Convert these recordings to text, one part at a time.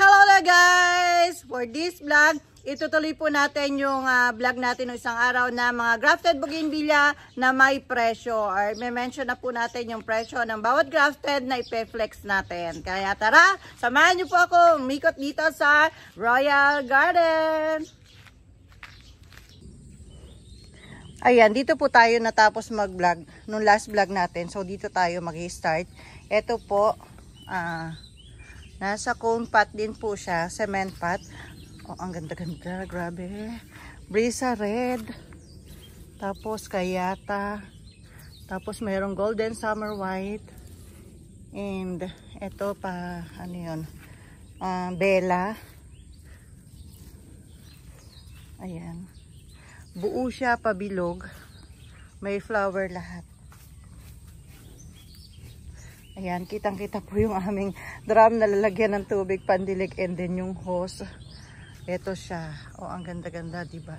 Hello na guys! For this vlog, itutuloy po natin yung vlog natin ng isang araw na mga grafted bougainvillea na may presyo. Or may mention na po natin yung presyo ng bawat grafted na ipe-flex natin. Kaya tara, samahan niyo po ako umikot dito sa Royal Garden. Ayan, dito po tayo natapos mag-vlog nung last vlog natin. So dito tayo mag-start. Ito po, nasa cone pot din po siya, cement pot. Oh, ang ganda-ganda, grabe. Brisa red. Tapos kayata. Tapos mayroong golden summer white. And ito pa, ano yun? Bella. Ayan. Buo siya, pabilog. May flower lahat. Ayan, kitang-kita po yung aming drum na lalagyan ng tubig, pandilig, and then yung hose. Ito siya. Oh, ang ganda-ganda, diba?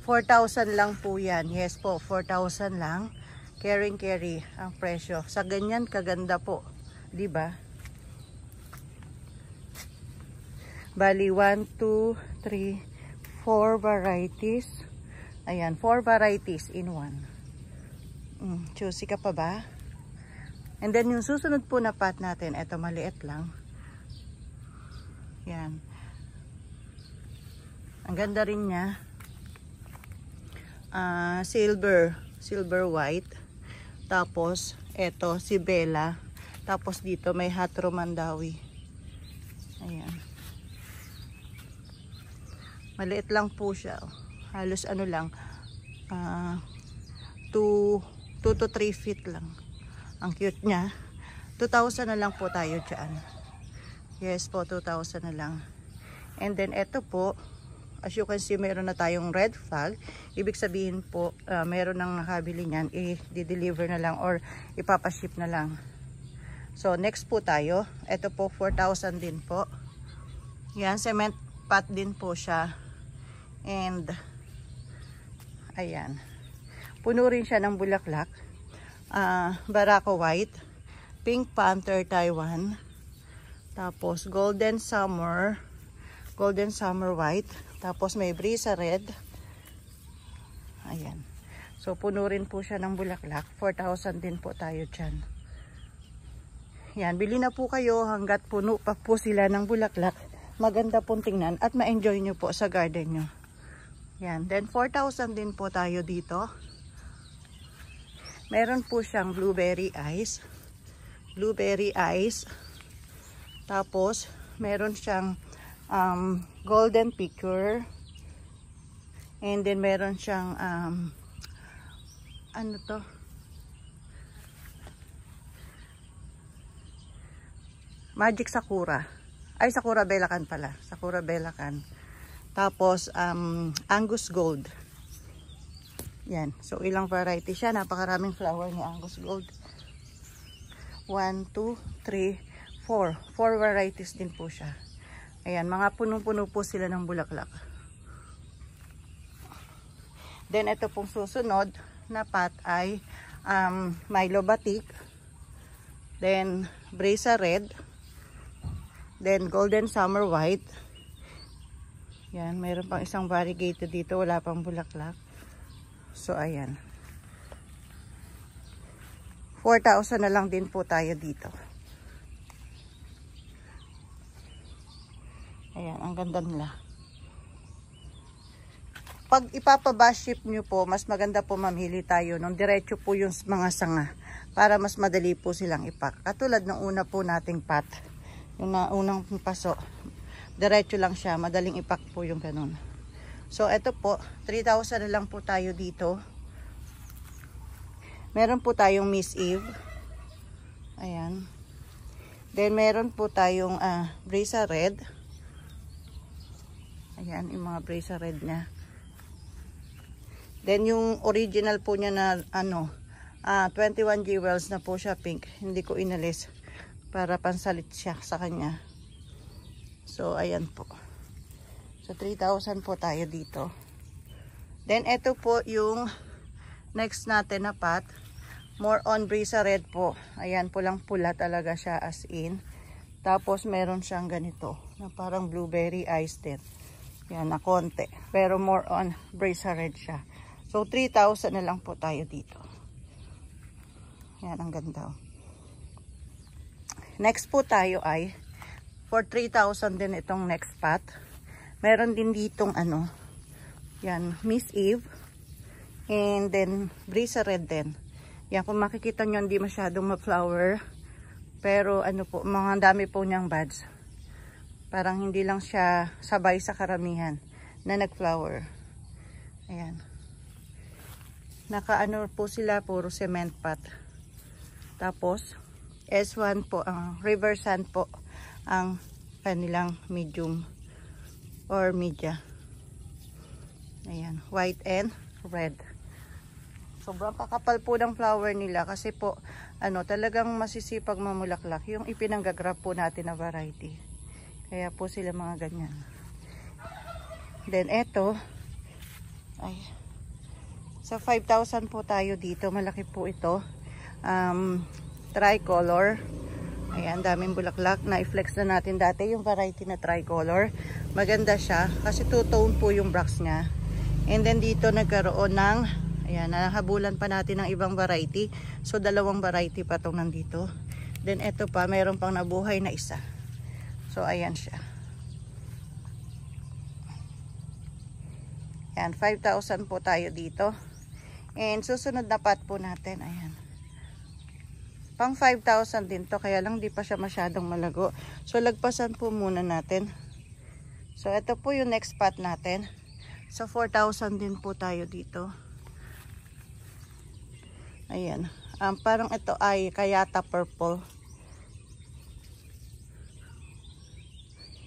4,000 lang po yan. Yes po, 4,000 lang. Carry ang presyo. Sa ganyan, kaganda po. Diba? Bali, 1, 2, 3, 4 varieties. Ayan, 4 varieties in 1. Choosy ka pa ba? And then yung susunod po na pot natin, eto maliit lang. Yan. Ang ganda rin niya. Silver white. Tapos, eto si Bella. Tapos dito may hot romandawi. Ayan. Maliit lang po siya. Halos ano lang, 2 to 3 feet lang. Ang cute niya. 2,000 na lang po tayo dyan. Yes po, 2,000 na lang. And then ito po, as you can see, meron na tayong red flag. Ibig sabihin po, meron nang nakabili niyan, i-deliver na lang or ipapaship na lang. So next po tayo, ito po 4,000 din po. Yan, cement pot din po siya. And ayan, puno rin siya ng bulaklak. Barako white, pink panther Taiwan, tapos golden summer white, tapos may brisa red. Ayan, so puno rin po siya ng bulaklak. 4,000 din po tayo dyan. Yan, bili na po kayo hanggat puno pa po sila ng bulaklak. Maganda pong tingnan at ma-enjoy nyo po sa garden nyo. Yan, then 4,000 din po tayo dito. Meron po siyang blueberry ice. Tapos meron siyang golden picker. And then meron siyang ano to? Magic Sakura. Ay, Sakura Belacan pala. Sakura Belacan. Tapos, Angus Gold. Yan. So, ilang variety siya. Napakaraming flower ni Angus Gold. 1, 2, 3, 4. 4 varieties din po siya. Ayan. Mga punong-puno po sila ng bulaklak. Then, ito pong susunod na pot ay Milo Batik. Then, Brisa Red. Then, Golden Summer White. Yan, mayroon pang isang variegated dito, wala pang bulaklak. So, ayan. 4,000 na lang din po tayo dito. Ayan, ang ganda nila. Pag ipapabaship nyo po, mas maganda po mamili tayo nung diretso po yung mga sanga para mas madali po silang ipak. Katulad ng una po nating pot, yung unang paso. Diretso lang siya, madaling ipak po yung ganun. So, ito po, 3,000 na lang po tayo dito. Meron po tayong Miss Eve. Ayan. Then, meron po tayong Brisa Red. Ayan, yung mga Brisa Red niya. Then, yung original po niya na, 21 jewels na po siya, pink. Hindi ko inalis para pansalit siya sa kanya. So, ayan po. So, 3,000 po tayo dito. Then, ito po yung next natin na pot. More on Brisa Red po. Ayan, pulang-pula talaga siya as in. Tapos, meron siyang ganito. Na parang blueberry ice din. Yan, na konti. Pero more on Brisa Red siya. So, 3,000 na lang po tayo dito. Yan, ang ganda. Next po tayo ay, for 3,000 din itong next pot. Meron din ditong ano, yan, Miss Eve. And then, Brisa Red din. Yan, kung makikita nyo, hindi masyadong ma-flower. Pero, ano po, mga dami po niyang buds. Parang hindi lang siya sabay sa karamihan na nag-flower. Ayan. Naka-ano po sila, puro cement pot. Tapos, S1 po, ang river sand po, ang kanilang medium or media. Ayan, white and red. Sobrang kakapal po ng flower nila kasi po, ano, talagang masisipag mamulaklak yung ipinanggagrap po natin na variety. Kaya po sila mga ganyan. Then eto, ay, sa 5,000 po tayo dito. Malaki po ito. Tricolor. Ayan, daming bulaklak. Na-flex na natin dati yung variety na tricolor. Maganda siya kasi two-tone po yung bracts niya. And then dito nagkaroon ng, ayan, nahabulan pa natin ng ibang variety. So, dalawang variety pa itong nandito. Then eto pa, mayroon pang nabuhay na isa. So, ayan siya. Ayan, 5,000 po tayo dito. And susunod na pot po natin, ayan. Pang 5,000 din to, kaya lang di pa siya masyadong malago. So, lagpasan po muna natin. So, ito po yung next pot natin. So, 4,000 din po tayo dito. Ayan. Parang ito ay kayata purple.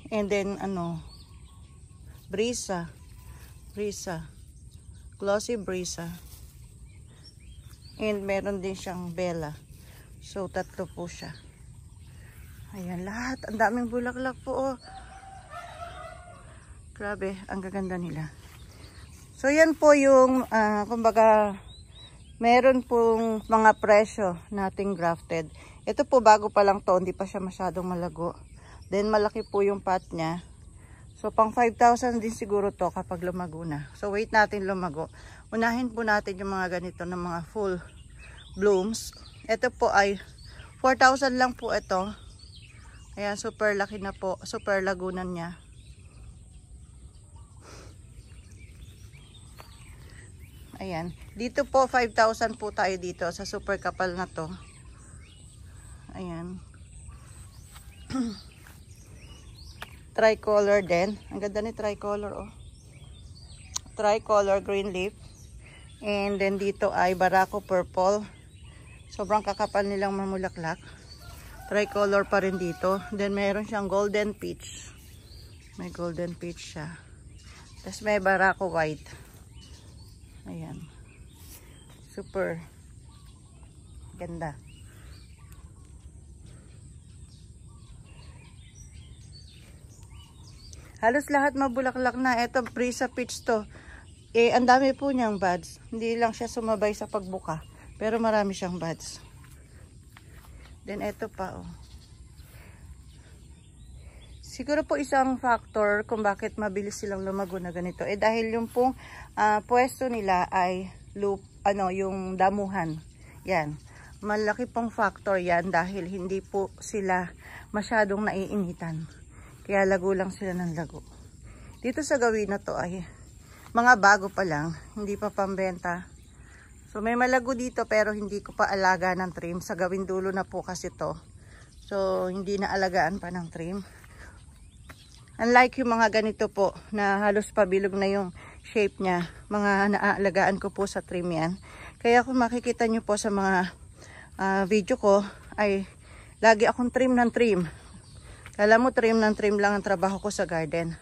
And then, ano, Brisa. Glossy Brisa. And meron din siyang Bella. So, tatlo po siya. Ayan, lahat. Ang daming bulaklak po, oh. Grabe, ang gaganda nila. So, yan po yung, kumbaga, meron pong mga presyo nating grafted. Ito po, bago pa lang to, hindi pa siya masyadong malago. Then, malaki po yung pot niya. So, pang 5,000 din siguro to kapag lumago na. So, wait natin lumago. Unahin po natin yung mga ganito ng mga full blooms. Ito po ay 4,000 lang po ito. Ayan, super laki na po. Super lagunan niya. Ayan. Dito po, 5,000 po tayo dito sa super kapal na to. Ayan. Tricolor din. Ang ganda ni tricolor, oh. Tricolor green leaf. And then dito ay Barako purple. Sobrang kakapal nilang mamulaklak. Tricolor pa rin dito. Then meron siyang golden peach. May golden peach siya. Tapos may Barako white. Ayan. Super ganda. Halos lahat mabulaklak na. Ito, Brisa Peach to. Ang dami po niyang buds. Hindi lang siya sumabay sa pagbuka. Pero marami siyang buds. Then, ito pa, oh. Siguro po isang factor kung bakit mabilis silang lumago na ganito. Dahil yung pong pwesto nila ay yung damuhan. Yan. Malaki pong factor yan dahil hindi po sila masyadong naiinitan. Kaya lago lang sila ng lago. Dito sa gawin na to ay mga bago pa lang. Hindi pa pambenta. So may malago dito pero hindi ko pa alaga ng trim. Sa gawin dulo na po kasi to. So hindi na alagaan pa ng trim. Unlike yung mga ganito po na halos pabilog na yung shape niya. Mga naaalagaan ko po sa trim yan. Kaya kung makikita nyo po sa mga video ko ay lagi akong trim ng trim. Alam mo, trim ng trim lang ang trabaho ko sa garden.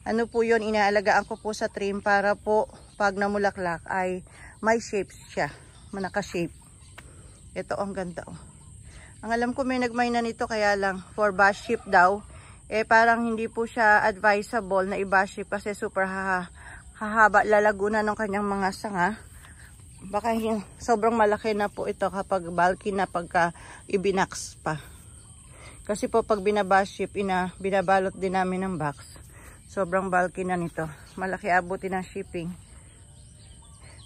Ano po yun, inaalagaan ko po sa trim para po pag namulaklak ay may shape siya. Manaka-shape. Ito ang ganda, oh. Ang alam ko may nagmay na nito kaya lang for bash shape daw. Parang hindi po siya advisable na i-bash shape kasi super hahaba, lalago na ng kanyang mga sanga. Baka sobrang malaki na po ito kapag bulky na pagka ibinax pa. Kasi po pag binabaship, binabalot din namin ng box. Sobrang bulky na nito. Malaki abutin ng shipping.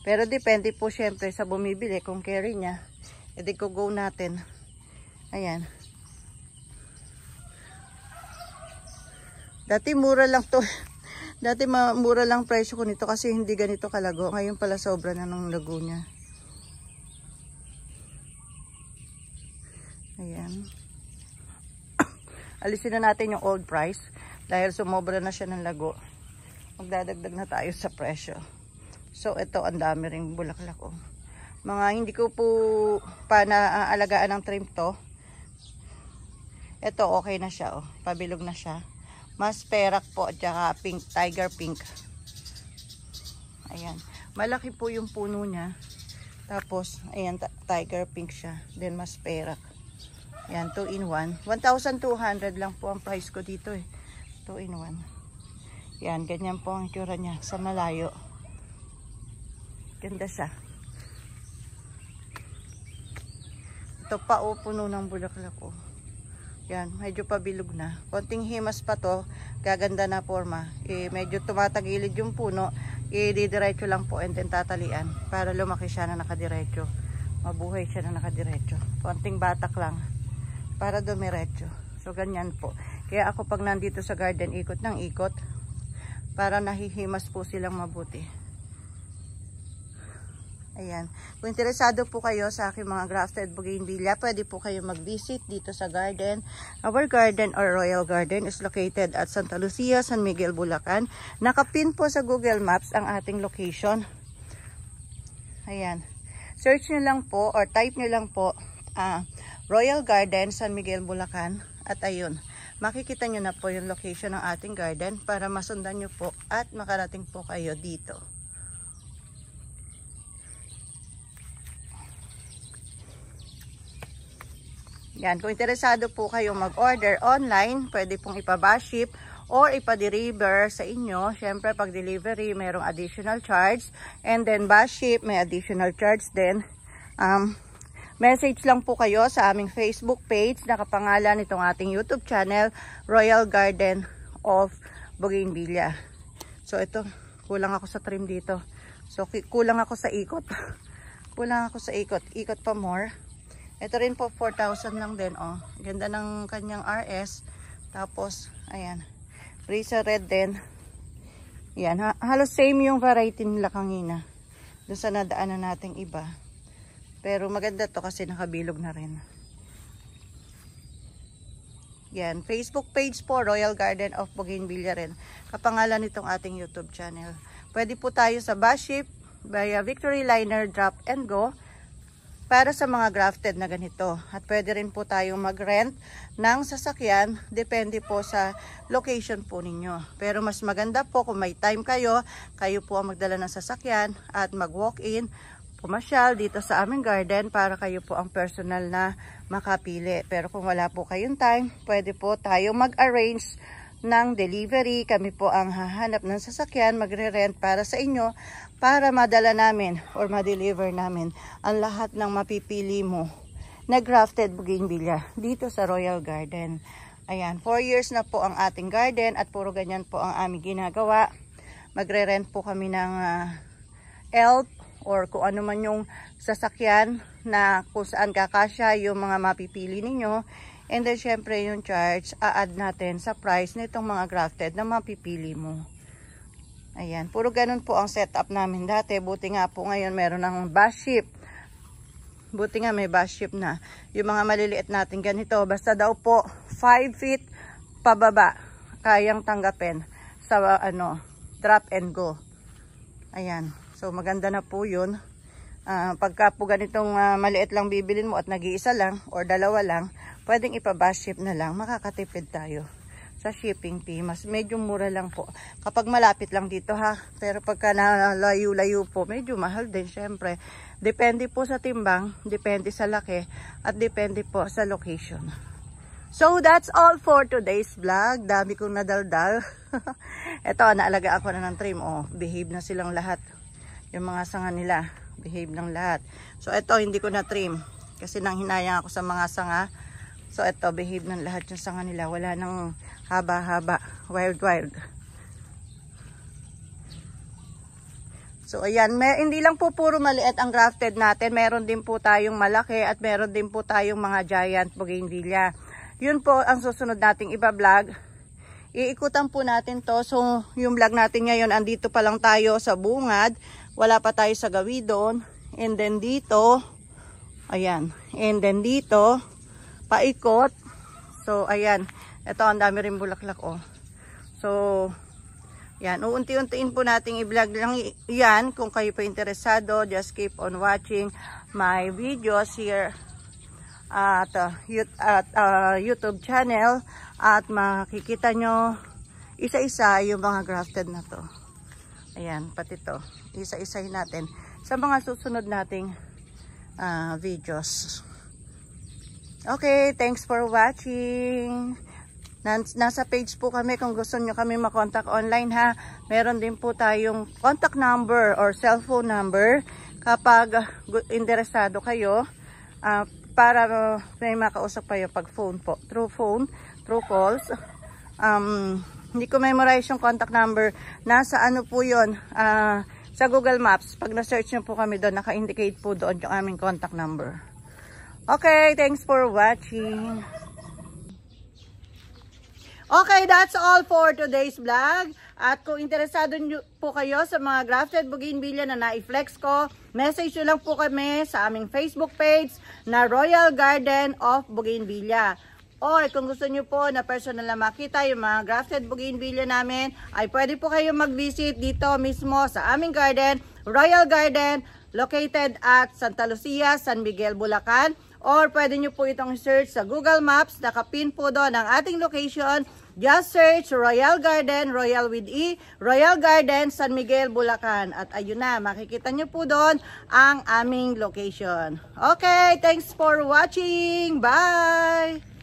Pero depende po syempre sa bumibili kung carry niya. E di ko go natin. Ayan. Dati mura lang to. Dati mura lang presyo ko nito kasi hindi ganito kalago. Ngayon pala sobra na ng lago niya. Ayan. Alisin na natin yung old price dahil sumobra na siya ng lago. Magdadagdag na tayo sa presyo. So ito ang dami ring bulaklak oh. Mga hindi ko po pa naaalagaan ng trim to. Ito okay na siya oh. Pabilog na siya. Mas perak po at saka pink, tiger pink. Ayan. Malaki po yung puno niya. Tapos ayan tiger pink siya. Then mas perak. Yan, 2 in 1. 1,200 lang po ang price ko dito eh. 2 in 1. Yan, ganyan po ang itsura niya sa malayo. Ganda siya. Ito pa o, puno ng bulaklak o. Yan, medyo pabilog na. Konting himas pa to, gaganda na forma. Medyo tumatagilid yung puno. Didiretso lang po and then tatalian para lumaki siya na nakadiretso. Mabuhay siya na nakadiretso. Konting batak lang para dumiretso. So ganyan po. Kaya ako pag nandito sa garden, ikot ng ikot para nahihimas po silang mabuti. Ayan. Kung interesado po kayo sa aking mga grafted bougainvillea, pwede po kayo mag-visit dito sa garden. Our garden or Royal Garden is located at Santa Lucia, San Miguel, Bulacan. Nakapin po sa Google Maps ang ating location. Ayan. Search nyo lang po or type nyo lang po Royal Garden, San Miguel, Bulacan. At ayun, makikita nyo na po yung location ng ating garden para masundan nyo po at makarating po kayo dito. Yan, kung interesado po kayo mag-order online, pwede pong ipabaship or ipa-deliver sa inyo. Siyempre, pag delivery, mayroong additional charge. And then, baship, may additional charge din. Message lang po kayo sa aming Facebook page. Nakapangalan itong ating YouTube channel, Royal Garden of Bougainvillea. So, ito, kulang ako sa trim dito. So, kulang ako sa ikot. Kulang ako sa ikot. Ikot pa more. Ito rin po, 4,000 lang din, oh. Ganda ng kanyang RS. Tapos, ayan. Brisa red din. Yan, halos same yung variety nila kanina. Doon sa nadaanan nating iba. Pero maganda to kasi nakabilog na rin. Yan, Facebook page po, Royal Garden of Bougainvillea rin. Kapangalan nitong ating YouTube channel. Pwede po tayo sa baship via Victory Liner Drop and Go para sa mga grafted na ganito. At pwede rin po tayong mag-rent ng sasakyan, depende po sa location po ninyo. Pero mas maganda po kung may time kayo, kayo po ang magdala ng sasakyan at mag-walk-in, pumasyal dito sa aming garden para kayo po ang personal na makapili. Pero kung wala po kayong time, pwede po tayo mag-arrange ng delivery. Kami po ang hahanap ng sasakyan, magre-rent para sa inyo para madala namin or ma-deliver namin ang lahat ng mapipili mo na grafted bougainvillea dito sa Royal Garden. Ayan, 4 years na po ang ating garden at puro ganyan po ang aming ginagawa. Magre-rent po kami ng elf or kung ano man yung sasakyan na kung saan kakasya yung mga mapipili ninyo. And then syempre yung charge, a-add natin sa price nitong mga grafted na mapipili mo. Ayan, puro ganun po ang setup namin dati. Buti nga po ngayon meron ng baship. Buti nga may baship na. Yung mga maliliit natin ganito, basta daw po 5 feet pababa, kayang tanggapin sa drop and go. Ayan. So maganda na po yun. Pagka po ganitong maliit lang bibilin mo at nag-iisa lang or dalawa lang, pwedeng ipabaship na lang. Makakatipid tayo sa shipping fee. Mas medyo mura lang po. Kapag malapit lang dito ha. Pero pagka nalayo-layo po, medyo mahal din syempre. Depende po sa timbang, depende sa laki, at depende po sa location. So that's all for today's vlog. Dami kong nadaldal. Ito, naalagaan ko na ng trim. Oh, behave na silang lahat. Yung mga sanga nila, behave ng lahat. So ito, hindi ko na trim kasi nang hinayang ako sa mga sanga So ito, behave ng lahat yung sanga nila. Wala nang haba-haba. Wild. So ayan, hindi lang po puro maliit ang grafted natin. Meron din po tayong malaki at meron din po tayong mga giant bougainvillea. Yun po ang susunod nating iba-vlog. Iikutan po natin to. So yung vlog natin ngayon, andito pa lang tayo sa bungad. Wala pa tayo sa gawidon. And then dito, ayan. And then dito, paikot. So ayan, ito ang dami rin bulaklak oh. So yan, uunti-untiin po nating i-vlog lang yan. Kung kayo po interesado, just keep on watching my videos here at YouTube channel. At makikita nyo isa-isa yung mga grafted na to. Ayan, pati to. Isa-isahin natin sa mga susunod nating videos. Okay, thanks for watching. Nasa page po kami kung gusto nyo kami makontak online ha. Meron din po tayong contact number or cellphone number kapag interesado kayo para may makausap kayo pag phone po. Through calls. Hindi ko memorize yung contact number. Nasa ano po yun, sa Google Maps. Pag na-search nyo po kami doon, naka-indicate po doon yung aming contact number. Okay, thanks for watching. Okay, that's all for today's vlog. At kung interesado po kayo sa mga grafted bougainvillea na na-flex ko, message nyo lang po kami sa aming Facebook page na Royal Garden of Bougainvillea. Or kung gusto nyo po na personal na makita yung mga grafted bougainvillea namin, ay pwede po kayo mag-visit dito mismo sa aming garden, Royal Garden, located at Santa Lucia, San Miguel, Bulacan. Or pwede nyo po itong search sa Google Maps. Nakapin po doon ang ating location. Just search Royal Garden, Royal with E, Royal Garden, San Miguel, Bulacan. At ayun na, makikita nyo po doon ang aming location. Okay, thanks for watching. Bye!